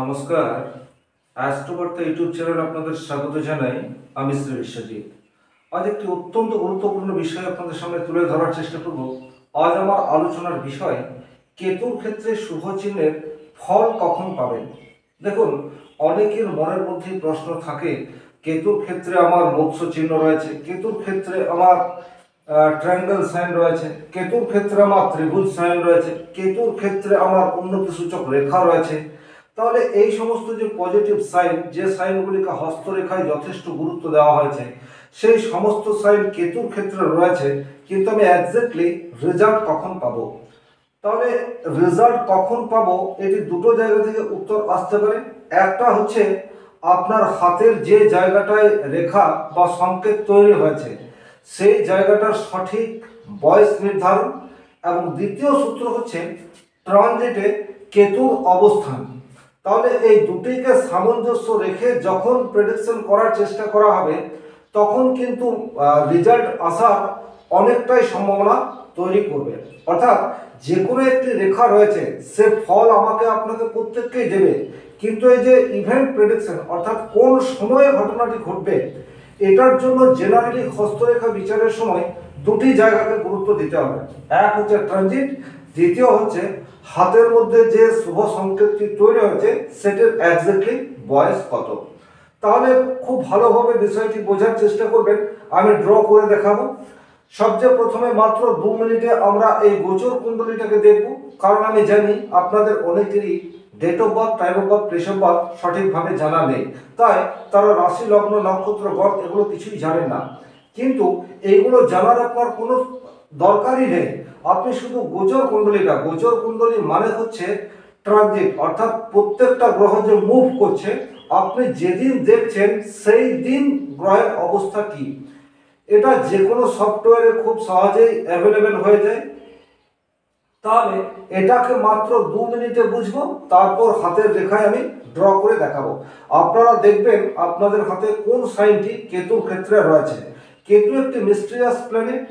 নমস্কার। অ্যাস্ট্রোবার্তা ইউটিউব চ্যানেলে আপনাদের স্বাগত জানাই। আমি শ্রী বিশ্বজিৎ। আজ একটি অত্যন্ত গুরুত্বপূর্ণ বিষয় আপনাদের সামনে তুলে ধরার চেষ্টা করব। আজ আমার আলোচনার বিষয় কেতুর ক্ষেত্রে শুভ চিহ্নের ফল কখন পাবেন। দেখুন, অনেকের মনের মধ্যে প্রশ্ন থাকে, কেতুর ক্ষেত্রে আমার মৎস্য চিহ্ন রয়েছে, কেতুর ক্ষেত্রে আমার ট্রায়াঙ্গেল সাইন রয়েছে, কেতুর ক্ষেত্রে আমার ত্রিভুজ সাইন রয়েছে, কেতুর ক্ষেত্রে আমার উন্নতি সূচক রেখা রয়েছে। তাহলে এই সমস্ত যে পজিটিভ সাইন, যে সাইনগুলিকে হস্তরেখায় যথেষ্ট গুরুত্ব দেওয়া হয়েছে, সেই সমস্ত সাইন কেতুর ক্ষেত্রে রয়েছে, কিন্তু আমি এক্স্যাক্টলি রেজাল্ট কখন পাবো? তাহলে রেজাল্ট কখন পাবো, এটি দুটো জায়গা থেকে উত্তর আসতে পারে। একটা হচ্ছে আপনার হাতের যে জায়গাটায় রেখা বা সংকেত তৈরি হয়েছে সেই জায়গাটার সঠিক বয়স নির্ধারণ, এবং দ্বিতীয় সূত্র হচ্ছে ট্রানজিটে কেতুর অবস্থান। তাহলে এই দুটিকে সামঞ্জস্য রেখে যখন প্রেডিকশন করার চেষ্টা করা হবে, তখন কিন্তু রেজাল্ট আসার অনেকটাই সম্ভাবনা তৈরি করবে। অর্থাৎ যে কোনো একটি রেখা রয়েছে, সে ফল আমাকে আপনাকে প্রত্যেককেই দেবে, কিন্তু এই যে ইভেন্ট প্রেডিকশন, অর্থাৎ কোন সময়ে ঘটনাটি ঘটবে, এটার জন্য জেনারেলি হস্তরেখা বিচারের সময় দুটি জায়গাকে গুরুত্ব দিতে হবে। এক হচ্ছে ট্রানজিট, দ্বিতীয় হচ্ছে হাতের মধ্যে যে শুভ সংকেতটি তৈরি হয়েছে সেটার এক্স্যাক্টলি বয়স কত। তাহলে খুব ভালোভাবে বিষয়টি বোঝার চেষ্টা করবেন। আমি ড্র করে দেখাবো। সবচেয়ে প্রথমে মাত্র 2 মিনিটে আমরা এই গোচর কুণ্ডলীটাকে দেখব, কারণ আমি জানি আপনাদের অনেকেরই date of birth, time of birth, place of birth সঠিকভাবে জানা নেই, তাই তারা রাশি, লগ্ন, নক্ষত্র, গড় এগুলো কিছুই জানেন না। কিন্তু এইগুলো জানার আপনার কোনো দরকারই নেই। আপনি শুধু গোচর কুণ্ডলীটা, গোচর কুণ্ডলী মানে হচ্ছে ট্রানজিট, অর্থাৎ প্রত্যেকটা গ্রহ যে মুভ করছে, আপনি যেদিন দেখছেন সেই দিন গ্রহের অবস্থা কি, এটা যে কোনো সফটওয়্যারে খুব সহজেই অ্যাভেলেবেল হয়ে যায়। তাহলে এটাকে মাত্র 2 মিনিটে বুঝবো, তারপর হাতের রেখায় আমি ড্র করে দেখাবো। আপনারা দেখবেন আপনাদের হাতে কোন সাইনটি কেতুর ক্ষেত্রে রয়েছে। কেতু একটি মিস্টেরিয়াস প্ল্যানেট।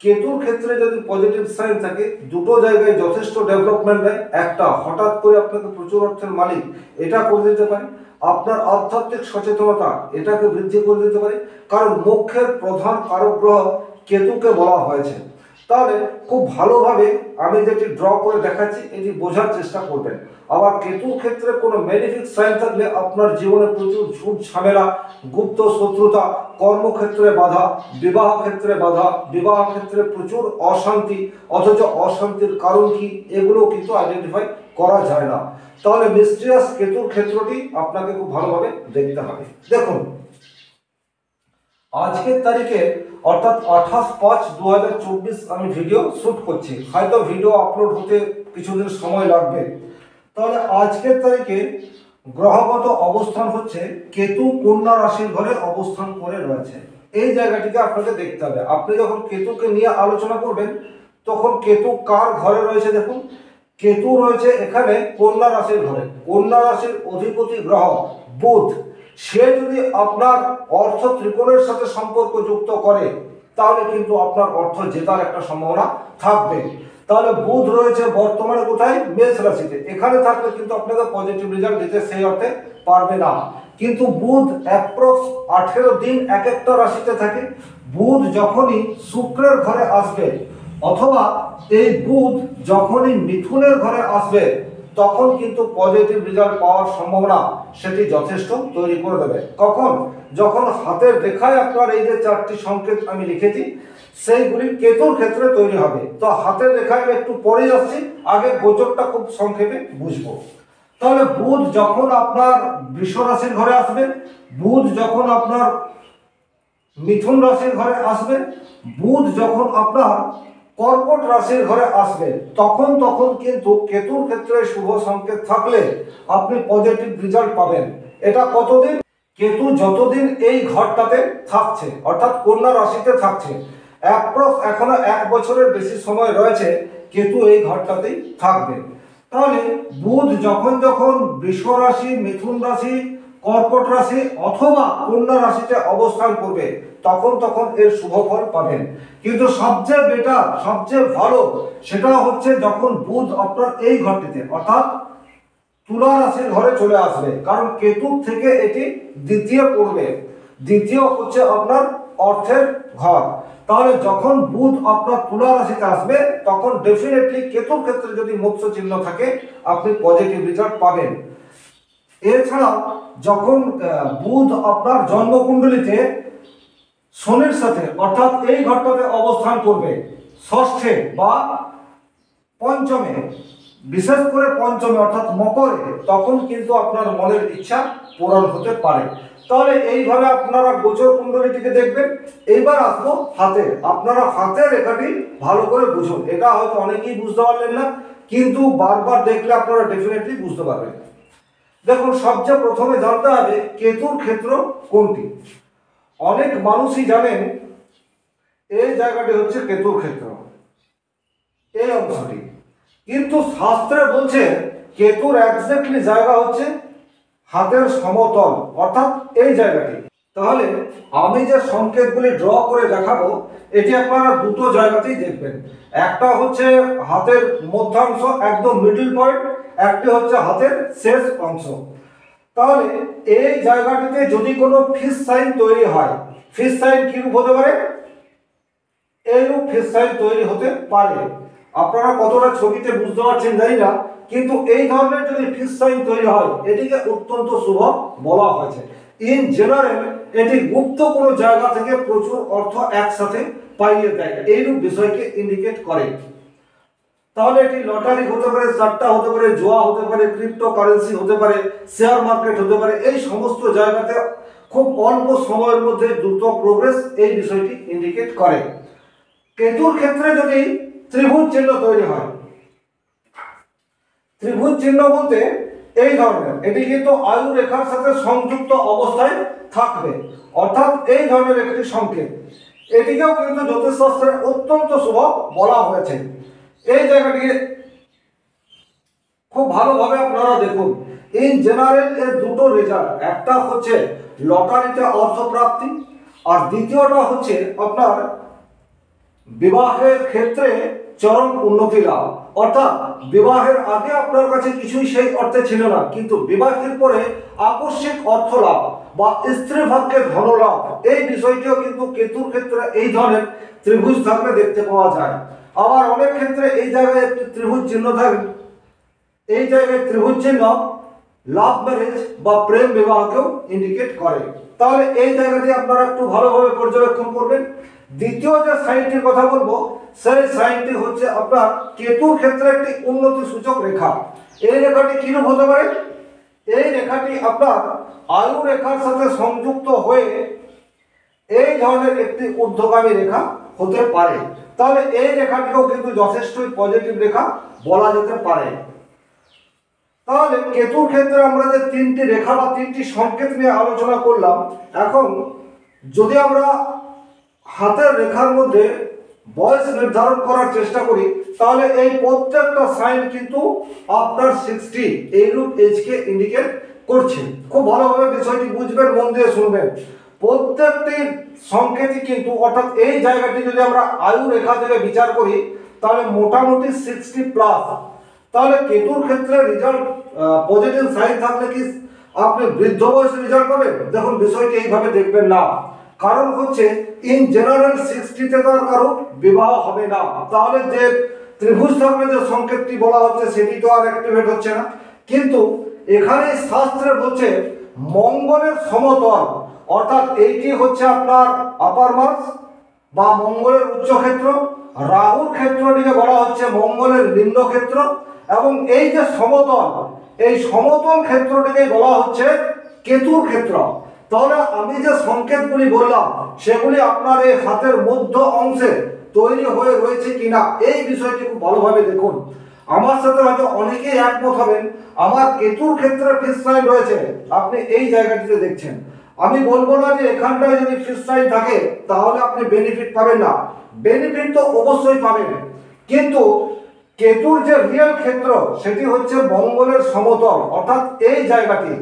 কেতুর ক্ষেত্রে যদি পজিটিভ সাইন থাকে, দুটো জায়গায় যথেষ্ট ডেভেলপমেন্ট দেয়। একটা, হঠাৎ করে আপনাকে প্রচুর অর্থের মালিক এটা করে দিতে পারে। আপনার আধ্যাত্মিক সচেতনতা এটাকে বৃদ্ধি করে দিতে পারে, কারণ মোক্ষের প্রধান কারক গ্রহ কেতুকে বলা হয়েছে। তাহলে খুব ভালোভাবে আমি যেটি ড্র করে দেখাচ্ছি এটি বোঝার চেষ্টা করবেন। আবার কেতুর ক্ষেত্রে কোনো ম্যালিফিক সাইন থাকলে আপনার জীবনে প্রচুর ঝুট ঝামেলা, গুপ্ত শত্রুতা, কর্মক্ষেত্রে বাধা, বিবাহ ক্ষেত্রে বাধা, বিবাহ ক্ষেত্রে প্রচুর অশান্তি, অথচ অশান্তির কারণ কি এগুলো কিন্তু আইডেন্টিফাই করা যায় না। তাহলে মিস্টেরিয়াস কেতুর ক্ষেত্রটি আপনাকে খুব ভালোভাবে দেখতে হবে। দেখুন, আজকের তারিখে অর্থাৎ 28/5/2024 আমি ভিডিও শ্যুট করছি, হয়তো ভিডিও আপলোড হতে কিছুদিন সময় লাগবে। তাহলে আজকের তারিখে গ্রহগত অবস্থান হচ্ছে কেতু কন্যা রাশির ঘরে অবস্থান করে রয়েছে। এই জায়গাটিকে আপনাকে দেখতে হবে। আপনি যখন কেতুকে নিয়ে আলোচনা করবেন, তখন কেতু কার ঘরে রয়েছে দেখুন। কেতু রয়েছে এখানে কন্যা রাশির ঘরে। কন্যা রাশির অধিপতি গ্রহ বুধ, সে যদি আপনার অর্থ ত্রিকোণের সাথে সম্পর্ক যুক্ত করে, তাহলে কিন্তু আপনার অর্থ জেতার একটা সম্ভাবনা থাকবে। তাহলে বুধ রয়েছে বর্তমানে কোথায়? মেষ রাশিতে। এখানে থাকলে কিন্তু আপনাকে পজিটিভ রেজাল্ট দিতে সেই অর্থে পারবে না। কিন্তু বুধ অ্যাপ্রক্স 18 দিন এক একটা রাশিতে থাকে। বুধ যখনই শুক্রের ঘরে আসবে, অথবা এই বুধ যখনই মিথুনের ঘরে আসবে, তখন কিন্তু পজিটিভ রেজাল্ট পাওয়ার সম্ভাবনা সেটি যথেষ্ট তৈরি করে দেবে। কখন? যখন হাতের রেখায় আপনার এই যে 4টি সংকেত আমি লিখেছি সেইগুলি কেতুর ক্ষেত্রে তৈরি হবে। তো হাতের রেখায় আমি একটু পরেই আসছি, আগে গোচরটা খুব সংক্ষেপে বুঝবো। তাহলে বুধ যখন আপনার বৃষ রাশির ঘরে আসবে, বুধ যখন আপনার মিথুন রাশির ঘরে আসবে, বুধ যখন আপনার কর্কট রাশির ঘরে আসবে, তখন কিন্তু কেতুর ক্ষেত্রে শুভ সংকেত থাকলে আপনি পজিটিভ রেজাল্ট পাবেন। এটা কতদিন? কেতু যতদিন এই ঘরটাতে থাকছে, অর্থাৎ কন্যা রাশিতে থাকছে, অ্যাপ্রক্স এখনো 1 বছরের বেশি সময় রয়েছে কেতু এই ঘরটাতেই থাকবে। তাহলে বুধ যখন বৃষ রাশি, মিথুন রাশি, কর্কট রাশি অথবা কন্যা রাশিতে অবস্থান করবে, তখন এর শুভ ফল পাবেন। কিন্তু সবচেয়ে বেটার, সবচেয়ে ভালো সেটা হচ্ছে যখন বুধ আপনার এই ঘরটিতে, অর্থাৎ তুলা রাশির ঘরে চলে আসবে, কারণ কেতুর থেকে এটি দ্বিতীয় পড়বে। দ্বিতীয় হচ্ছে আপনার অর্থের ঘর। তাহলে যখন বুধ আপনার তুলা রাশিতে আসবে তখন ডেফিনেটলি কেতুর ক্ষেত্রে যদি মৎস্য চিহ্ন থাকে আপনি পজিটিভ রেজাল্ট পাবেন। এছাড়াও যখন বুধ আপনার জন্মকুণ্ডলিতে শনির সাথে অর্থাৎ এই ঘরটাতে অবস্থান করবে ষষ্ঠে বা পঞ্চমে, বিশেষ করে পঞ্চমে অর্থাৎ মকরে, তখন কিন্তু আপনার মনের ইচ্ছা পূরণ হতে পারে। তাহলে এইভাবে আপনারা গোচর কুণ্ডলীটিকে দেখবেন। এইবার আসবো হাতে। আপনারা হাতের রেখাটি ভালো করে বুঝুন। এটা হয়তো অনেকেই বুঝতে পারলেন না, কিন্তু বারবার দেখলে আপনারা ডেফিনেটলি বুঝতে পারবেন। দেখুন, সবচেয়ে প্রথমে জানতে হবে কেতুর ক্ষেত্র কোনটি। অনেক মানুষই জানেন এই জায়গাটি হচ্ছে কেতুর ক্ষেত্র, এই অংশটি, কিন্তু শাস্ত্রে বলছে কেতুর এক্স্যাক্টলি জায়গা হচ্ছে হাতের সমতল অর্থাৎ এই জায়গাটি। তাহলে আমি যে সংকেতগুলি ড্র করে দেখাবো এটি আপনারা দুটো জায়গাতেই দেখবেন। একটা হচ্ছে হাতের মধ্যাংশ একদম মিডল পয়েন্ট, একটি হচ্ছে হাতের শেষ অংশ। তাহলে এই জায়গাটিতে যদি কোনো ফিশ সাইন তৈরি হয়, ফিশ সাইন কি রূপ হতে পারে? এইরূপ ফিশ সাইন তৈরি হতে পারে। আপনারা কতটা ছবিতে বুঝতে পারছেন জানি না, কিন্তু এই ধরনের যদি ফিশ সাইন তৈরি হয় এটিকে অত্যন্ত শুভ বলা হয়েছে। ইন জেনারেল এটি গুপ্ত কোনো জায়গা থেকে প্রচুর অর্থ একসাথে পাইয়ে দেয়, এইরূপ বিষয়কে ইন্ডিকেট করে। তাহলে এটি লটারি হতে পারে, সাট্টা হতে পারে, জুয়া হতে পারে, ক্রিপ্টো কারেন্সি হতে পারে, শেয়ার মার্কেট হতে পারে। এই সমস্ত জায়গাতে খুব অল্প সময়ের মধ্যে দ্রুত প্রোগ্রেস এই বিষয়টি ইন্ডিকেট করে। কেতুর ক্ষেত্রে যদি ত্রিভুজ চিহ্ন তৈরি হয়, ত্রিভুজ চিহ্ন বলতে এই ধরনের, এটি কিন্তু আয়ু রেখার সাথে সংযুক্ত অবস্থায় থাকবে, অর্থাৎ এই ধরনের একটি সংকেত। এটিকেও কিন্তু জ্যোতিষশাস্ত্রে অত্যন্ত শুভ বলা হয়েছে। এই জায়গাটিকে খুব ভালোভাবে আপনারা দেখুন। ইন জেনারেল এর দুটো রেজাল্ট, একটা হচ্ছে লটারিতে অর্থপ্রাপ্তি, আর দ্বিতীয়টা হচ্ছে আপনার বিবাহের ক্ষেত্রে চরম উন্নতি লাভ। অর্থাৎ বিবাহের আগে আপনার কাছে কিছুই সেই অর্থে ছিল না, কিন্তু বিবাহের পরে আকস্মিক অর্থ লাভ বা স্ত্রী ভাগ্যে ধন লাভ, এই বিষয়টিও কিন্তু কেতুর ক্ষেত্রে এই ধরনের ত্রিভুজ থাকলে দেখতে পাওয়া যায়। আবার অনেক ক্ষেত্রে এই জায়গায় একটি ত্রিভুজ চিহ্ন থাকে, এই জায়গায় ত্রিভুজ চিহ্ন লাভ ম্যারেজ বা প্রেম বিবাহকেও ইন্ডিকেট করে। তাহলে এই জায়গাটি আপনারা একটু ভালোভাবে পর্যবেক্ষণ করবেন। দ্বিতীয় যে সাইনটির কথা বলবো সেই সাইনটি হচ্ছে আপনার কেতুর ক্ষেত্রে একটি উন্নতি সূচক রেখা। এই রেখাটি কিরূপ হতে পারে? এই রেখাটি আপনার আয়ু রেখার সাথে সংযুক্ত হয়ে এই ধরনের একটি ঊর্ধ্বগামী রেখা হতে পারে। তাহলে এই রেখাটিও কিন্তু যথেষ্টই পজিটিভ রেখা বলা যেতে পারে। তাহলে কেতুর ক্ষেত্রে আমরা যে তিনটি রেখা বা তিনটি সংকেত নিয়ে আলোচনা করলাম, এখন যদি আমরা হাতের রেখার মধ্যে বয়স নির্ধারণ করার চেষ্টা করি তাহলে এই প্রত্যেকটা সাইন কিন্তু আপনার 60 এইরূপ এজকে ইন্ডিকেট করছে। খুব ভালোভাবে বিষয়টি বুঝবেন, মন দিয়ে শুনবেন। প্রত্যেকটি সংকেতই কিন্তু, অর্থাৎ এই জায়গাটি যদি আমরা আয়ু রেখা থেকে বিচার করি তাহলে মোটামুটি 60+। তাহলে কেতুর ক্ষেত্রে রেজাল্ট পজিটিভ সাইন থাকলে কি আপনি বৃদ্ধ বয়সে রেজাল্ট পাবেন? দেখুন, বিষয়টি এইভাবে দেখবেন না। কারণ হচ্ছে ইন জেনারেল 60তে তো আর কারো বিবাহ হবে না, তাহলে যে ত্রিভুজ থাকলে যে সংকেতটি বলা হচ্ছে সেটি তো আর অ্যাক্টিভেট হচ্ছে না। কিন্তু এখানে শাস্ত্রে বলছে মঙ্গলের সমতল, অর্থাৎ এইটি হচ্ছে আপনার আপার মার্স বা মঙ্গলের উচ্চক্ষেত্র, রাহুর ক্ষেত্রটিকে বলা হচ্ছে মঙ্গলের নিম্ন ক্ষেত্র, এবং এই যে সমতল, এই সমতল ক্ষেত্রটিকে বলা হচ্ছে কেতুর ক্ষেত্র। তাহলে আমি যে সংকেতগুলি বললাম সেগুলি আপনার এই হাতের মধ্য অংশে তৈরি হয়ে রয়েছে কিনা এই বিষয়টি খুব ভালোভাবে দেখুন। আমার সাথে হয়তো অনেকেই একমত হবেন, আমার কেতুর ক্ষেত্রে ফিশ সাইন রয়েছে, আপনি এই জায়গাটিতে দেখছেন। আমি বলবো না যে এখানটায় যদি ফিশ সাইন থাকে তাহলে আপনি বেনিফিট পাবেন না, বেনিফিট তো অবশ্যই পাবেন, কিন্তু কেতুর যে রিয়েল ক্ষেত্র সেটি হচ্ছে মঙ্গলের সমতল, অর্থাৎ এই জায়গাটি।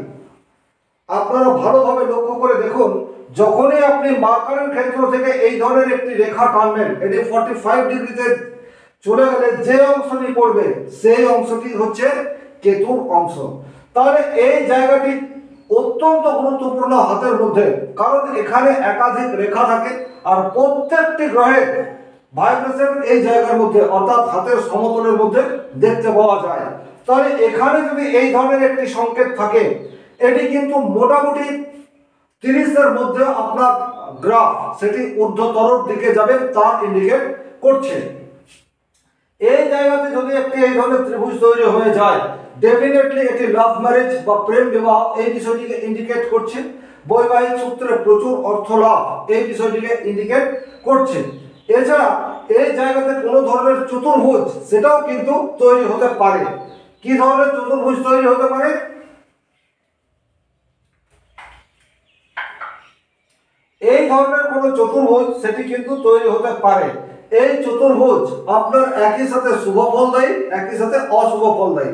আপনারা ভালোভাবে লক্ষ্য করে দেখুন, যখনই আপনি মার্কারের ক্ষেত্র থেকে এই ধরনের একটি রেখা টানবেন, এটি 45 ডিগ্রিতে চলে গেলে যে অংশটি পড়বে সেই অংশটি হচ্ছে কেতুর অংশ। তাহলে এই জায়গাটি অত্যন্ত গুরুত্বপূর্ণ হাতের মধ্যে, কারণ এখানে একাধিক রেখা থাকে আর প্রত্যেকটি গ্রহের ভাইব্রেশন এই জায়গার মধ্যে অর্থাৎ হাতের সমতলের মধ্যে দেখতে পাওয়া যায়। তাহলে এখানে যদি এই ধরনের একটি সংকেত থাকে, এটি কিন্তু মোটামুটি 30-এর মধ্যে আপনার গ্রাফ সেটি ঊর্ধ্বতর দিকে যাবে তা ইন্ডিকেট করছে। এই জায়গাতে যদি একটি এই ধরনের ত্রিভুজ তৈরি হয়ে যায়, ডেফিনেটলি এটি লাভ ম্যারেজ বা প্রেম বিবাহ এই বিষয়টিকে ইন্ডিকেট করছে। বৈবাহিক সূত্রে প্রচুর অর্থ লাভ এই বিষয়টিকে ইন্ডিকেট করছে। এছাড়া এই জায়গাতে কোনো ধরনের চতুর্ভুজ সেটাও কিন্তু তৈরি হতে পারে। কি ধরনের চতুর্ভুজ তৈরি হতে পারে? এই ধরনের কোনো চতুর্ভুজ সেটি কিন্তু তৈরি হতে পারে। এই চতুর্ভুজ আপনার একই সাথে শুভ ফল দেয়, একই সাথে অশুভ ফল দেয়।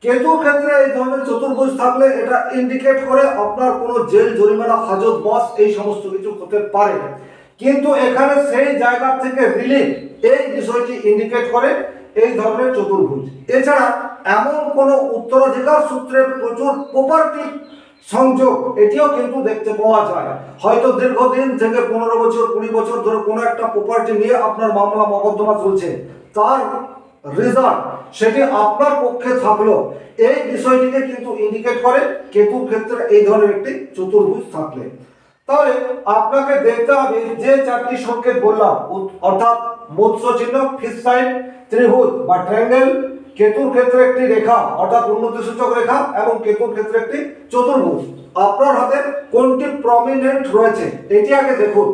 কেতুর ক্ষেত্রে এই ধরনের চতুর্ভুজ থাকলে এটা ইন্ডিকেট করে আপনার কোনো জেল, জরিমানা, হাজত, বস এই সমস্ত কিছু হতে পারে। কিন্তু এখানে সেই জায়গা থেকে রিলিফ এই বিষয়টি ইন্ডিকেট করে এই ধরনের চতুর্ভুজ। এছাড়া এমন কোনো উত্তরাধিকার সূত্রে প্রচুর প্রপার্টি সংযোগ এটিও কিন্তু দেখতে পাওয়া যায়। হয়তো দীর্ঘদিন থেকে 15 বছর 20 বছর ধরে কোনো একটা প্রপার্টি নিয়ে আপনার মামলা মকদ্দমা চলছে, তার রেজাল্ট সেটি আপনার পক্ষে থাকলো, এই বিষয়টিকে কিন্তু ইন্ডিকেট করে কেতুর ক্ষেত্রে এই ধরনের একটি চতুর্ভুজ থাকলে। তাহলে আপনাকে দেখতে হবে যে চারটি সংকেত বললাম, অর্থাৎ মৎস্য চিহ্ন, ফিশ সাইন, ত্রিভুজ বা ট্রায়াঙ্গেল, কেতুর ক্ষেত্রে একটি রেখা অর্থাৎ উন্নতি সূচক রেখা এবং কেতুর ক্ষেত্রে একটি চতুর্ভুজ, আপনার হাতে কোনটি প্রমিনেন্ট রয়েছে এটি আগে দেখুন।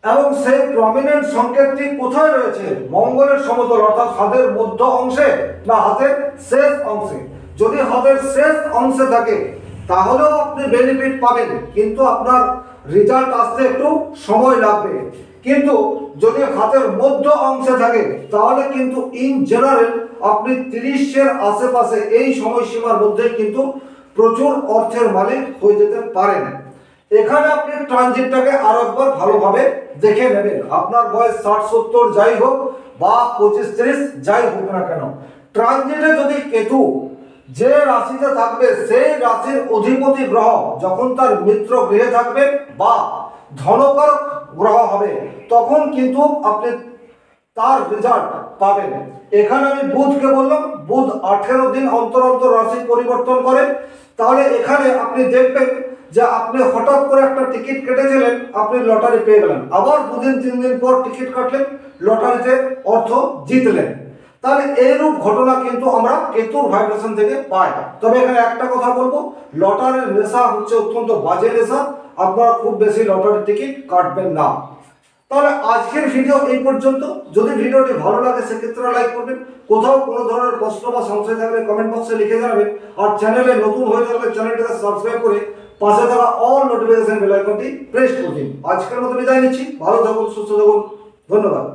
এবং সেই প্রমিনেন্ট সংকেতটি কোথায় রয়েছে? মঙ্গলের সমতল অর্থাৎ হাতের মধ্য অংশে না হাতের শেষ অংশে? যদি হাতের শেষ অংশে থাকে তাহলেও আপনি বেনিফিট পাবেন, কিন্তু আপনার রেজাল্ট আসতে একটু সময় লাগবে। কিন্তু যদি হাতের মধ্য অংশে থাকে তাহলে কিন্তু ইন জেনারেল আপনি 30-এর আশেপাশে এই সময়সীমার মধ্যে কিন্তু প্রচুর অর্থের মালিক হয়ে যেতে পারেন। এখানে আপনি ট্রানজিটটাকে আরো একবার ভালোভাবে দেখে নেবেন। আপনার বয়স 60-70 যাই হোক বা 25-30 যাই হোক না কেন, ট্রানজিটে যদি কেতু যে রাশিতে থাকবে সেই রাশির অধিপতি গ্রহ যখন তার মিত্র গৃহে থাকবে বা ধনকারক গ্রহ হবে, তখন কিন্তু আপনি তার রেজাল্ট পাবেন। এখানে আমি বুধকে বললাম, বুধ 18 দিন অন্তর অন্তর রাশি পরিবর্তন করে। তাহলে এখানে আপনি দেখবেন যে আপনি হঠাৎ করে একটা টিকিট কেটেছিলেন, আপনি লটারি পেয়ে গেলেন, আবার 2-3 দিন পর টিকিট কাটলেন, লটারিতে অর্থ জিতলেন। তাহলে এইরূপ ঘটনা কিন্তু আমরা কেতুর ভাইব্রেশন থেকে পাই। তবে এখানে একটা কথা বলবো, লটারির নেশা হচ্ছে অত্যন্ত বাজে নেশা, আপনারা খুব বেশি লটারির টিকিট কাটবেন না। তাহলে আজকের ভিডিও এই পর্যন্ত। যদি ভিডিওটি ভালো লাগে সেক্ষেত্রে লাইক করবেন, কোথাও কোনো ধরনের প্রশ্ন বা সংশয় থাকলে কমেন্ট বক্সে লিখে জানাবেন, আর চ্যানেলে নতুন হয়ে থাকলে চ্যানেলটাকে সাবস্ক্রাইব করে পাশে থাকা অল নোটিফিকেশন বেল আইকনটি প্রেস করে দিন। আজকের মতো বিদায় নিচ্ছি, ভালো থাকুন, সুস্থ থাকুন, ধন্যবাদ।